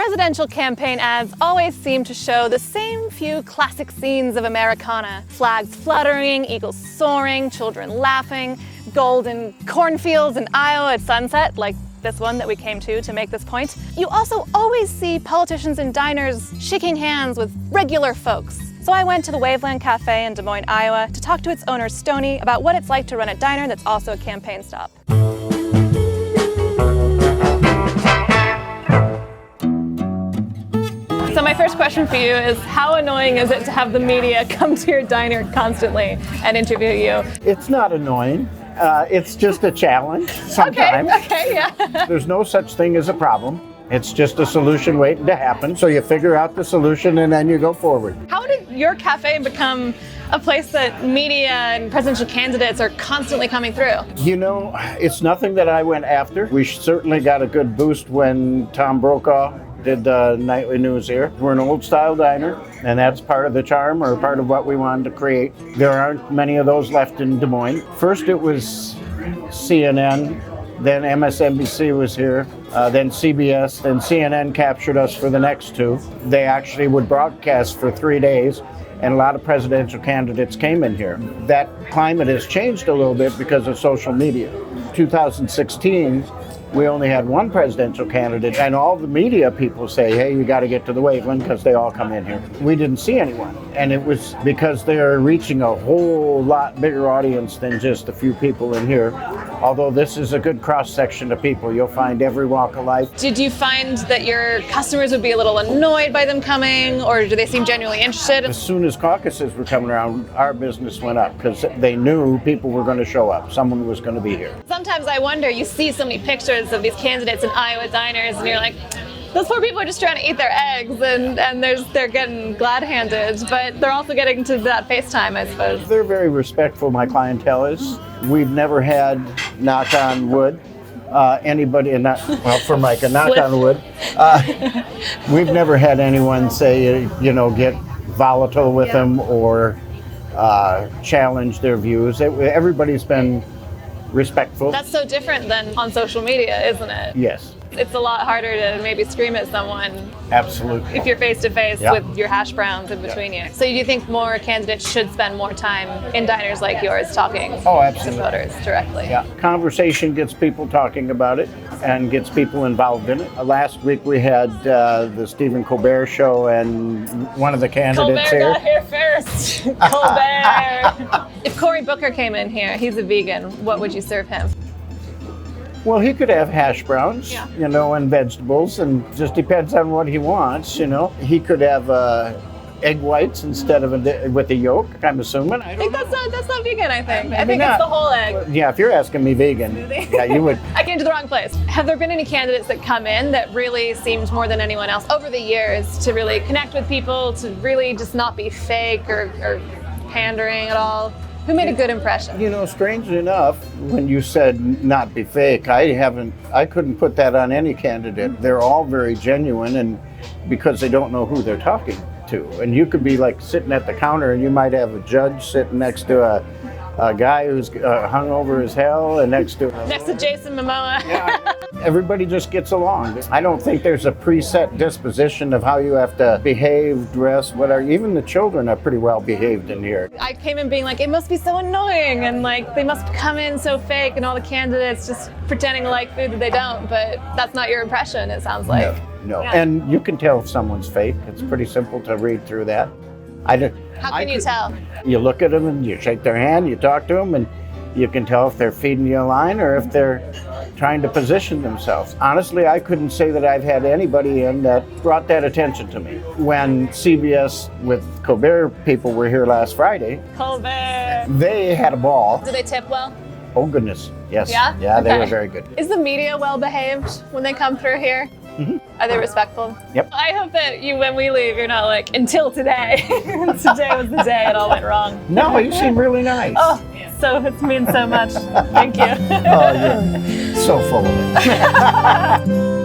Presidential campaign ads always seem to show the same few classic scenes of Americana. Flags fluttering, eagles soaring, children laughing, golden cornfields in Iowa at sunset, like this one that we came to make this point. You also always see politicians in diners shaking hands with regular folks. So I went to the Waveland Cafe in Des Moines, Iowa to talk to its owner, Stony, about what it's like to run a diner that's also a campaign stop. So my first question for you is, how annoying is it to have the media come to your diner constantly and interview you? It's not annoying. It's just a challenge sometimes. Okay, yeah. There's no such thing as a problem. It's just a solution waiting to happen. So you figure out the solution and then you go forward. How did your cafe become a place that media and presidential candidates are constantly coming through? You know, it's nothing that I went after. We certainly got a good boost when Tom Brokaw did the nightly news here. We're an old style diner, and that's part of the charm or part of what we wanted to create. There aren't many of those left in Des Moines. First it was CNN, then MSNBC was here, then CBS, then CNN captured us for the next two. They actually would broadcast for 3 days, and a lot of presidential candidates came in here. That climate has changed a little bit because of social media. 2016, we only had one presidential candidate, and all the media people say, hey, you got to get to the Waveland because they all come in here. We didn't see anyone, and it was because they're reaching a whole lot bigger audience than just a few people in here. Although this is a good cross-section of people. You'll find every walk of life. Did you find that your customers would be a little annoyed by them coming, or do they seem genuinely interested? As soon as caucuses were coming around, our business went up because they knew people were going to show up. Someone was going to be here. Sometimes I wonder, you see so many pictures of these candidates in Iowa diners, and you're like, those poor people are just trying to eat their eggs, and they're getting glad-handed, but they're also getting to that FaceTime, I suppose. They're very respectful, my clientele is. We've never had, knock on wood, anybody, and not, well, for Micah, knock on wood, we've never had anyone say, you know, get volatile with them or challenge their views. Everybody's been respectful. That's so different than on social media, isn't it? Yes. It's a lot harder to maybe scream at someone Absolutely. if you're face to face Yeah. with your hash browns in between you. So do you think more candidates should spend more time in diners like yours talking Oh, to absolutely. voters directly? Yeah, conversation gets people talking about it and gets people involved in it. Last week we had the Stephen Colbert show, and one of the candidates Colbert here. got here first. Colbert. If Cory Booker came in here, he's a vegan, what would you serve him? Well, he could have hash browns, Yeah. you know, and vegetables, and just depends on what he wants, you know. He could have egg whites instead of with the yolk, I'm assuming. I I think that's not vegan, I think. I Maybe think not. it's the whole egg. Yeah, if you're asking me vegan, yeah, you would. I came to the wrong place. Have there been any candidates that come in that really seemed more than anyone else over the years to really connect with people, to really just not be fake or pandering at all? Who made a good impression? You know, strangely enough, when you said not be fake, I couldn't put that on any candidate. They're all very genuine, and because they don't know who they're talking to. And you could be like sitting at the counter and you might have a judge sitting next to a guy who's hung over as hell, and next to Jason Momoa. everybody just gets along. I don't think there's a preset disposition of how you have to behave, dress, whatever. Even the children are pretty well behaved in here. I came in being like, it must be so annoying, and like they must come in so fake, and all the candidates just pretending to like food that they don't. But that's not your impression, it sounds like. No. Yeah. And you can tell if someone's fake. It's pretty simple to read through that. How can you tell? You look at them and you shake their hand, you talk to them, and you can tell if they're feeding you a line or if they're trying to position themselves. Honestly, I couldn't say that I've had anybody in that brought that attention to me. When CBS with Colbert people were here last Friday, Colbert. they had a ball. Do they tip well? Oh goodness, yes. Yeah? Yeah, they Okay. were very good. Is the media well behaved when they come through here? Are they respectful? Yep. I hope that when we leave, you're not like, until today. Today was the day it all went wrong. No, you seem really nice. Oh, so it means so much. Thank you. Oh, you're so full of it.